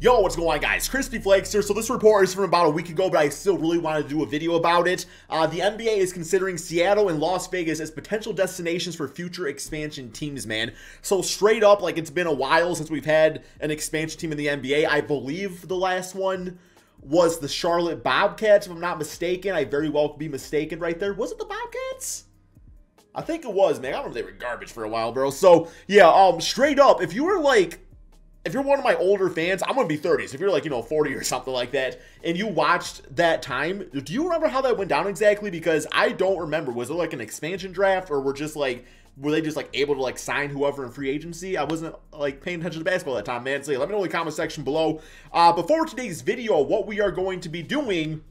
Yo, what's going on, guys? Crispy Flakes here. So this report is from about a week ago, but I still really wanted to do a video about it. The NBA is considering Seattle and Las Vegas as potential destinations for future expansion teams, man. So straight up, like, it's been a while since we've had an expansion team in the NBA. I believe the last one was the Charlotte Bobcats, if I'm not mistaken. I very well could be mistaken right there. Was it the Bobcats? I think it was, man. I don't know if they were garbage for a while, bro. So, yeah, straight up, if you were, like, if you're one of my older fans, I'm going to be 30, so if you're like, 40 or something like that, and you watched that time, do you remember how that went down exactly? Because I don't remember. Was it like an expansion draft, or were they just like able to like sign whoever in free agency? I wasn't like paying attention to basketball at that time, man. So yeah, let me know in the comment section below. Before today's video, what we are going to be doing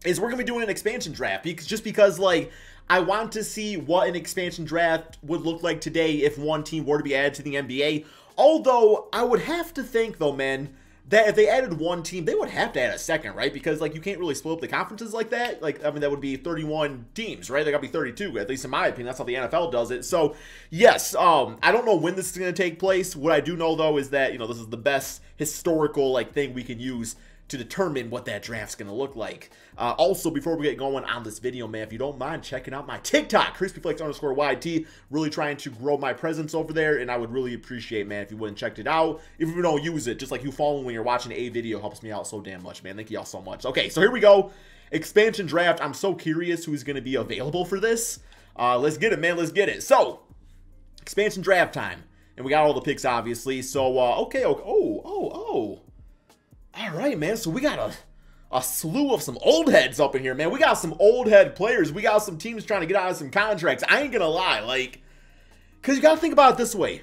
is we're going to be doing an expansion draft, because like, I want to see what an expansion draft would look like today if one team were to be added to the NBA. Although, I would have to think, though, man, that if they added one team, they would have to add a second, right? Because, like, you can't really split up the conferences like that. Like, I mean, that would be 31 teams, right? They gotta be 32, at least in my opinion. That's how the NFL does it. So, yes, I don't know when this is going to take place. What I do know, though, is that, this is the best historical, like, thing we can use to determine what that draft's going to look like. Also, before we get going on this video, man, if you don't mind checking out my TikTok, crispyflakes_YT, really trying to grow my presence over there, and I would really appreciate, man, if you wouldn't check it out. If you don't use it, just like you following when you're watching a video helps me out so damn much, man. Thank you all so much. Okay, so here we go. Expansion draft. I'm so curious who's going to be available for this. Let's get it, man. Let's get it. So, expansion draft time. And we got all the picks, obviously. So, okay. All right, man. So we got a slew of some old heads up in here, man. We got some old head players. We got some teams trying to get out of some contracts. I ain't gonna lie, like, because you gotta think about it this way.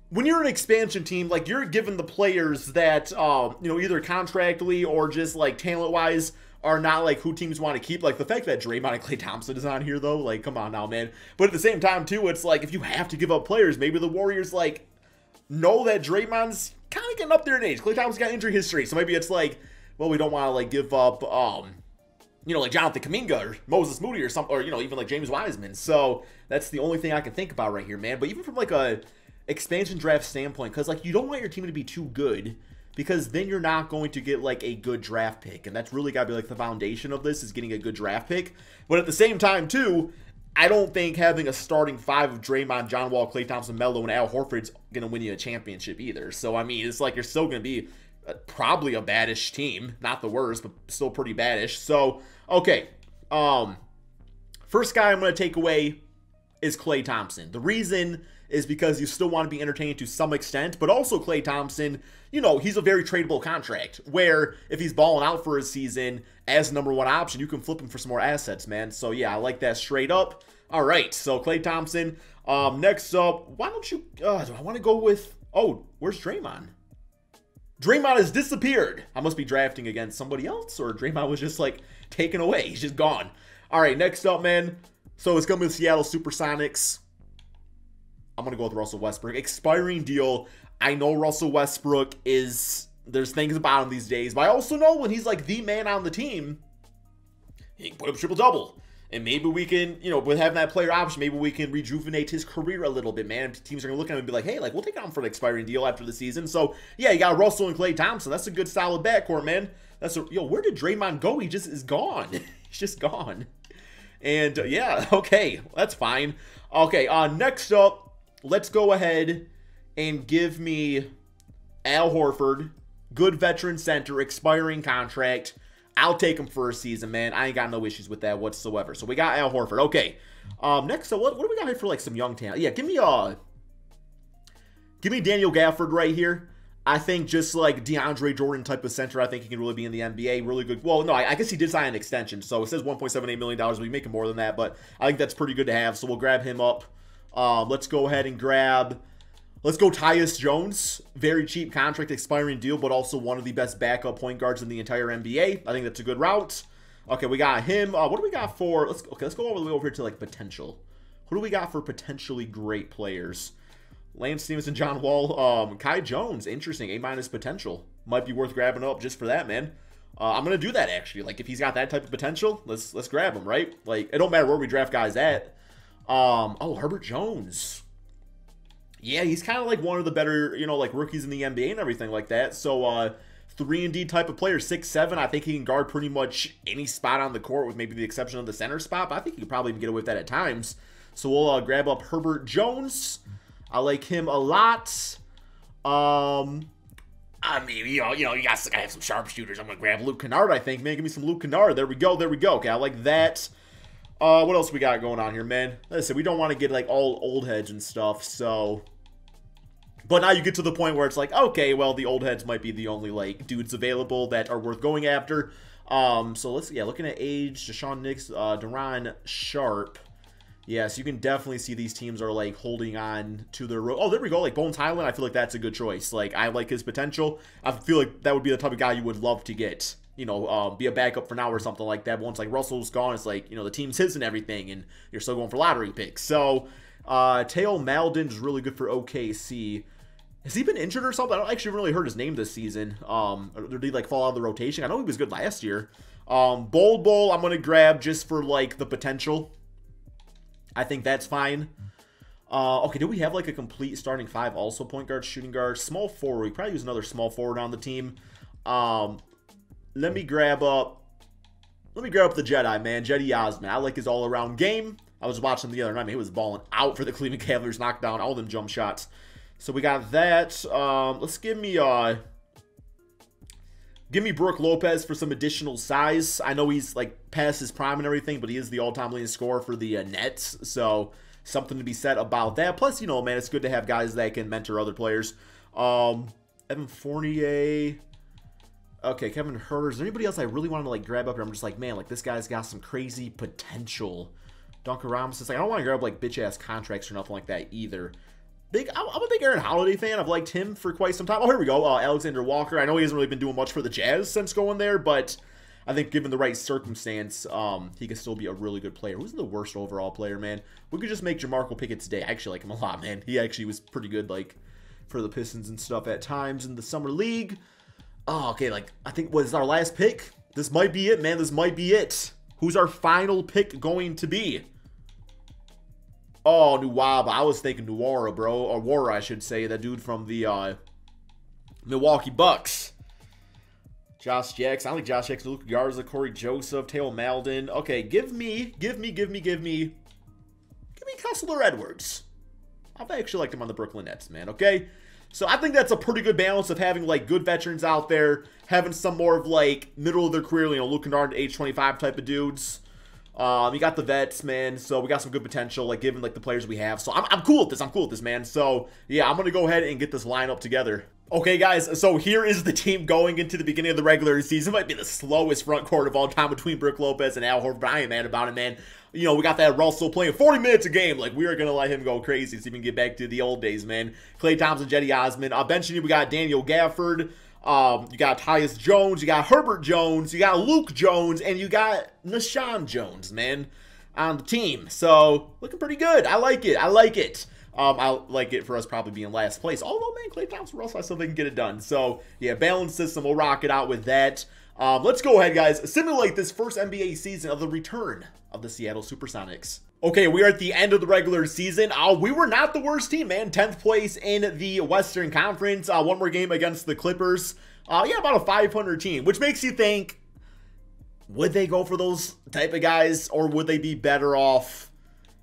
When you're an expansion team, like, you're given the players that, either contractually or just, like, talent-wise are not, like, who teams want to keep. Like, the fact that Draymond and Klay Thompson is on here, though, like, come on now, man. But at the same time, too, it's like, if you have to give up players, maybe the Warriors, like, know that Draymond's kind of getting up there in age. Klay Thompson's got injury history, so maybe it's like, well, we don't want to, like, give up, like Jonathan Kuminga or Moses Moody or something, or, even like James Wiseman. So that's the only thing I can think about right here, man. But even from, like, a expansion draft standpoint, because, like, you don't want your team to be too good, because then you're not going to get, like, a good draft pick. And that's really got to be, like, the foundation of this, is getting a good draft pick. But at the same time, too, I don't think having a starting five of Draymond, John Wall, Klay Thompson, Melo, and Al Horford's going to win you a championship either. So, I mean, it's like you're still going to be probably a baddish team. Not the worst, but still pretty baddish. So, okay. First guy I'm going to take away is Klay Thompson. The reason is because you still want to be entertained to some extent, but also Klay Thompson, he's a very tradable contract, where if he's balling out for a season as number one option, you can flip him for some more assets, man. So, yeah, I like that straight up. All right, so Klay Thompson. Next up, why don't you, do I want to go with, where's Draymond? Draymond has disappeared. I must be drafting against somebody else, or Draymond was just, like, taken away. He's just gone. All right, next up, man. So it's going to be the Seattle Supersonics. I'm going to go with Russell Westbrook. Expiring deal. I know Russell Westbrook there's things about him these days, but I also know when he's like the man on the team, he can put up triple-double. And maybe we can, with having that player option, maybe we can rejuvenate his career a little bit, man. Teams are going to look at him and be like, hey, like, we'll take him for an expiring deal after the season. So, yeah, you got Russell and Klay Thompson. That's a good, solid backcourt, man. Where did Draymond go? He just is gone. He's just gone. And, yeah, okay, that's fine. Okay, next up, let's go ahead and give me Al Horford, good veteran center, expiring contract. I'll take him for a season, man. I ain't got no issues with that whatsoever. So we got Al Horford. Okay. Next up, what do we got here for, like, some young talent? Yeah, give me Daniel Gafford right here. I think just like DeAndre Jordan type of center, I think he can really be in the NBA. Really good. Well, no, I guess he did sign an extension. So it says $1.78 million. We make him more than that, but I think that's pretty good to have. So we'll grab him up. Let's go ahead and let's go Tyus Jones. Very cheap contract, expiring deal, but also one of the best backup point guards in the entire NBA. I think that's a good route. Okay, we got him. What do we got for, let's go all the way over here to, like, potential. Who do we got for potentially great players? Lance Stevenson, John Wall, Kai Jones. Interesting, A- potential. Might be worth grabbing up just for that, man. I'm going to do that, actually. Like, if he's got that type of potential, let's grab him, right? Like, it don't matter where we draft guys at. Herbert Jones. Yeah, he's kind of like one of the better, you know, like rookies in the NBA and everything like that. So, 3-and-D type of player, 6'7". I think he can guard pretty much any spot on the court with maybe the exception of the center spot. But I think he could probably even get away with that at times. So we'll grab up Herbert Jones. I like him a lot. I mean, you know, you guys gotta have some sharpshooters. I'm gonna grab Luke Kennard, I think. Man, give me some Luke Kennard. There we go. There we go. Okay, I like that. What else we got going on here, man? Listen, we don't want to get like all old heads and stuff, so. But now you get to the point where it's like, okay, well, the old heads might be the only like dudes available that are worth going after. So let's, yeah, looking at age, Deshaun Nix, Deron Sharp. Yeah, so you can definitely see these teams are like holding on to their. Oh, there we go. Like Bones Highland, I feel like that's a good choice. Like I like his potential. I feel like that would be the type of guy you would love to get. You know, be a backup for now or something like that. But once like Russell's gone, it's like, you know, the team's his and everything, and you're still going for lottery picks. So Teo Maldon's really good for OKC. Has he been injured or something? I don't actually really heard his name this season. Or did he like fall out of the rotation? I know he was good last year. Bowl, I'm gonna grab just for like the potential. I think that's fine. Okay, do we have like a complete starting five? Also point guard, shooting guard, small forward. We probably use another small forward on the team. Let me grab up the Jedi, man. Jedi Osman. I like his all-around game. I was watching him the other night. I mean, he was balling out for the Cleveland Cavaliers, knocked down all them jump shots. So we got that. Let's give me Brook Lopez for some additional size. I know he's like past his prime and everything, but he is the all-time leading scorer for the Nets. So something to be said about that. Plus, you know, man, it's good to have guys that can mentor other players. Evan Fournier. Okay, Kevin Huerter. Is there anybody else I really want to like grab up here? I'm just like, man, like this guy's got some crazy potential. Duncan Robinson. Like, I don't want to grab like bitch-ass contracts or nothing like that either. I'm a big Aaron Holiday fan. I've liked him for quite some time. Oh, here we go. Alexander Walker. I know he hasn't really been doing much for the Jazz since going there, but I think given the right circumstance, he could still be a really good player. Who's the worst overall player, man? We could just make Jamarco Pickett's day. I actually like him a lot, man. He actually was pretty good, like, for the Pistons and stuff at times in the Summer League. Oh, okay, like, I think, what is our last pick? This might be it, man. This might be it. Who's our final pick going to be? Oh, Nuwaba. I was thinking Nuwara, bro. Or Wara, I should say. That dude from the Milwaukee Bucks. Josh Jackson. I like Josh Jackson, Luka Garza, Corey Joseph, Teo Maldon. Okay, give me Kessler Edwards. I've actually liked him on the Brooklyn Nets, man, okay? So I think that's a pretty good balance of having, like, good veterans out there, having some more of, like, middle of their career, you know, Luke Kennard, age 25 type of dudes. You got the vets, man, so we got some good potential, like, given, like, the players we have. So I'm cool with this. I'm cool with this, man. So, yeah, I'm going to go ahead and get this lineup together. Okay, guys, so here is the team going into the beginning of the regular season. It might be the slowest front court of all time between Brook Lopez and Al Horford, but I am mad about it, man. You know, we got that Russell playing 40 minutes a game. Like, we are going to let him go crazy so he can get back to the old days, man. Klay Thompson, Cedi Osman. Benching, we got Daniel Gafford. You got Tyus Jones. You got Herbert Jones. You got Luke Jones. And you got Nashawn Jones, man, on the team. So, looking pretty good. I like it. I like it. I like it for us probably being last place. Although, man, Klay Thompson, Russell, I still think can get it done. So, yeah, balanced system. We'll rock it out with that. Let's go ahead, guys. Simulate this first NBA season of the return of the Seattle Supersonics. Okay, we are at the end of the regular season. We were not the worst team, man. 10th place in the Western Conference. One more game against the Clippers. Yeah, about a 500 team, which makes you think, would they go for those type of guys, or would they be better off,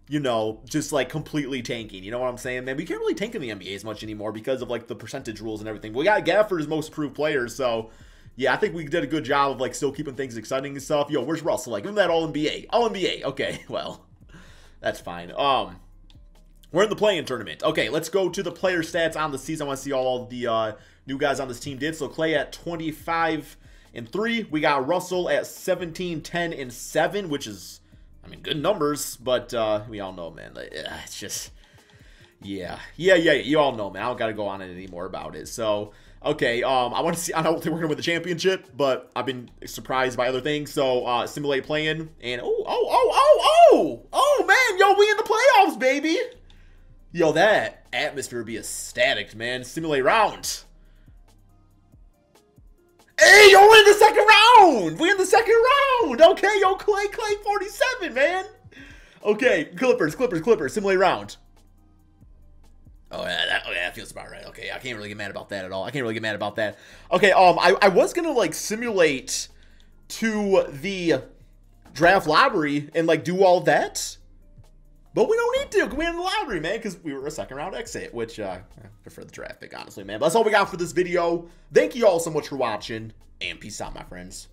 you know, just like completely tanking? You know what I'm saying, man? We can't really tank in the NBA as much anymore because of like the percentage rules and everything. We got Gafford as most improved player, so yeah, I think we did a good job of like still keeping things exciting and stuff. Yo, where's Russell? Like, give him that All-NBA. All-NBA. Okay, well, that's fine. We're in the play-in tournament. Okay, let's go to the player stats on the season. I want to see all the new guys on this team did. So Klay at 25-3. We got Russell at 17-10-7, which is, I mean, good numbers, but we all know, man, like, it's just, yeah, you all know, man. I don't got to go on it anymore about it. So, okay, I want to see, I don't think we're going to win the championship, but I've been surprised by other things. So, simulate playing, and oh, man, yo, we in the playoffs, baby. Yo, that atmosphere would be ecstatic, man. Simulate round. Hey, yo, we're in the second round. We're in the second round. Okay, yo, Klay 47, man. Okay, Clippers. Simulate round. Oh, yeah, feels about right. Okay, I can't really get mad about that at all. I can't really get mad about that. Okay, I was gonna like simulate to the draft lottery and like do all that, but we don't need to. We in the lottery, man, because we were a second round exit, which I prefer the draft pick, honestly, man. But that's all we got for this video. Thank you all so much for watching, and peace out, my friends.